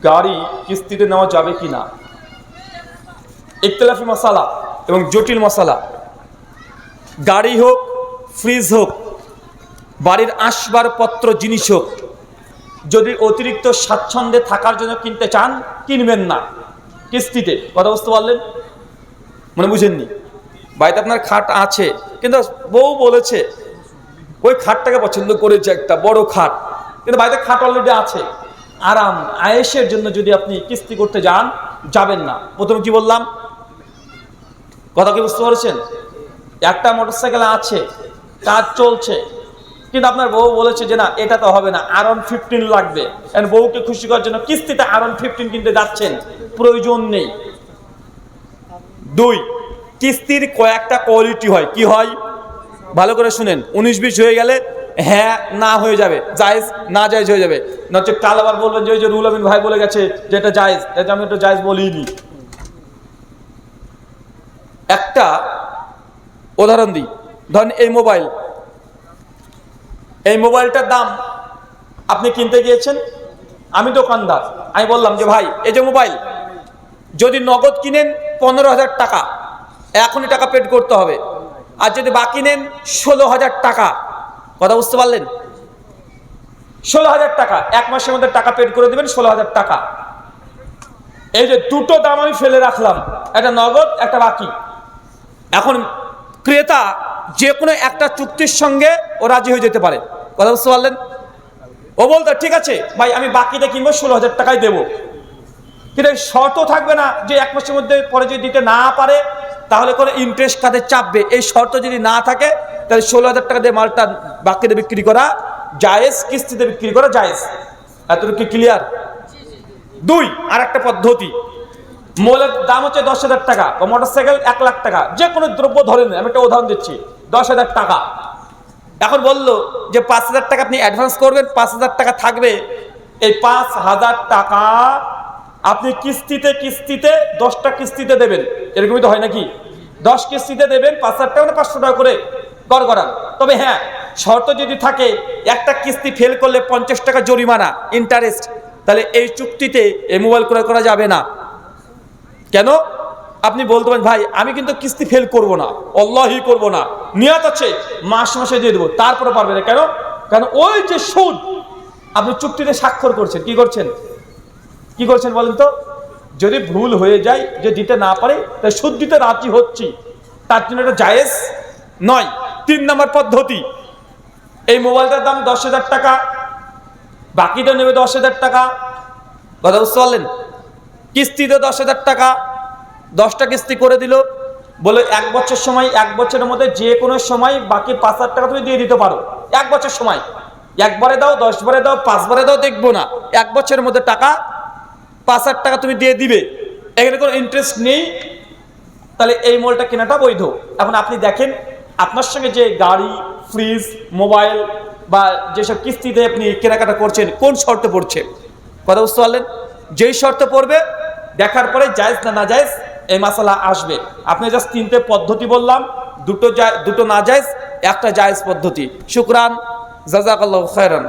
গাড়ি কিস্তিতে নেওয়া যাবে কি না, ইখতিলাফি মাসালা এবং জটিল মাসালা। গাড়ি হোক, ফ্রিজ হোক, বাড়ির আসবাবপত্র জিনিস হোক, যদি অতিরিক্ত স্বাচ্ছন্দ্যে থাকার জন্য কিনতে চান, কিনবেন না কিস্তিতে। কথা বুঝতে পারলেন? মানে বুঝেননি? বাড়িতে আপনার খাট আছে, কিন্তু বউ বলেছে ওই খাটটাকে পছন্দ করেছে, একটা বড় খাট, কিন্তু বাড়িতে খাট অলরেডি আছে। আরাম আয়েশের জন্য যদি আপনি কিস্তি করতে যান, যাবেন না। প্রথমে কি বললাম? কথা কি বুঝতে পারছেন? একটা মোটরসাইকেল আছে, কাজ চলছে, কিন্তু আপনার বউ বলেছে যে না, এটা তো হবে না, R115 লাগবে। বউকে খুশি করার জন্য কিস্তিতে R115 কিনতে যাচ্ছেন, প্রয়োজন নেই। 2, কিস্তির কয়েকটা কোয়ালিটি হয়। কি হয়? ভালো করে শুনেন। 19-20 হয়ে গেলে হ্যাঁ না হয়ে যাবে, জায়েজ না জায়েজ হয়ে যাবে। নচেত কাল আবার বলবেন যে ওই যে রুহুল আমিন ভাই বলে গেছে যে এটা জায়েজ, এটা আমি একটু জায়েজ বলিনি। একটা উদাহরণ দিই, ধরেন এই মোবাইলটার দাম আপনি কিনতে গিয়েছেন, আমি দোকানদার, আমি বললাম যে ভাই এই যে মোবাইল, যদি নগদ কিনেন 15,000 টাকা, এখনই টাকা পেড করতে হবে। আর যদি বাকি নেন 16,000 টাকা। কথা বুঝতে পারলেন? 16,000 টাকা, 1 মাসের মধ্যে টাকা পেড করে দেবেন, 16,000 টাকা। এই যে দুটো দাম আমি ফেলে রাখলাম, একটা নগদ, একটা বাকি। এখন ক্রেতা যে কোনো একটা চুক্তির সঙ্গে ও রাজি হয়ে যেতে পারে। কথা বুঝতে পারলেন? ও বলতো ঠিক আছে ভাই, আমি বাকিটা কিনবো, 16,000 টাকায় দেবো। কিন্তু শর্ত থাকবে না যে 1 মাসের মধ্যে পরে যদি দিতে না পারে তাহলে কোনো ইন্টারেস্ট কাটে চাপবে। এই শর্ত যদি না থাকে তাহলে 16,000 টাকা দিয়ে মালটা বাকিতে বিক্রি করা জায়েজ, কিস্তিতে বিক্রি করা জায়েজ। এতটুকু কি ক্লিয়ার? 2, আর একটা পদ্ধতি, মোবাইলের দাম হচ্ছে 10,000 টাকা বা মোটরসাইকেল 1 লাখ টাকা, যে কোনো দ্রব্য ধরে নেন, আমি একটা উদাহরণ দিচ্ছি, 10,000 টাকা। এখন বললো যে 5,000 টাকা আপনি অ্যাডভান্স করবেন, 5,000 টাকা থাকবে। এই 5,000 টাকা আপনি কিস্তিতে 10টা কিস্তিতে দেবেন। এরকমই তো হয় নাকি? 10 কিস্তিতে দেবেন, 5,000 টাকা, মানে 500 টাকা করে গড়গড়ান। তবে হ্যাঁ, শর্ত যদি থাকে একটা কিস্তি ফেল করলে 50 টাকা জরিমানা, ইন্টারেস্ট, তাহলে এই চুক্তিতে এই মোবাইল ক্রয় করা যাবে না। কেন? আপনি বলতে পারেন ভাই আমি কিন্তু কিস্তি ফেল করব না, আল্লাহি করব না, নিয়ত আছে মাসে দিয়ে দেবো, তারপরে পারবে না। কেন? কারণ ওই যে সুদ আপনি চুক্তিতে স্বাক্ষর করছেন, কি করছেন বলেন তো? যদি ভুল হয়ে যায়, যে দিতে না পারে, তাই সুদ দিতে রাজি হচ্ছি, তার জন্য এটা জায়েজ নয়। 3 নম্বর পদ্ধতি, এই মোবাইলটার দাম 10,000 টাকা, বাকিটা নেবে 10,000 টাকা। কথা বুঝতে পারলেন? কিস্তিতে 10,000 টাকা, 10টা কিস্তি করে দিল, বলে 1 বছর সময়, 1 বছরের মধ্যে যে কোনো সময় বাকি 5,000 টাকা তুমি দিয়ে দিতে পারো। 1 বছর সময়, 1 বারে দাও, 10 বারে দাও, 5 বারে দাও, দেখবো না। 1 বছরের মধ্যে টাকা 5,000 টাকা তুমি দিয়ে দিবে, এখানে কোনো ইন্টারেস্ট নেই। তাহলে এই মোবাইলটা কেনাটা বৈধ। এখন আপনি দেখেন আপনার সঙ্গে যে গাড়ি, ফ্রিজ, মোবাইল বা যেসব কিস্তিতে আপনি কেনাকাটা করছেন, কোন শর্তে পড়ছে। কথা বুঝতে পারলেন? যেই শর্তে পড়বে, দেখার পরে জায়েজ না জায়েজ এই মাসালা আসবে। আপনি জাস্ট 3টে পদ্ধতি বললাম, দুটো না জায়েজ, একটা জায়েজ পদ্ধতি। শুকরান, জাযাকাল্লাহু খায়রান।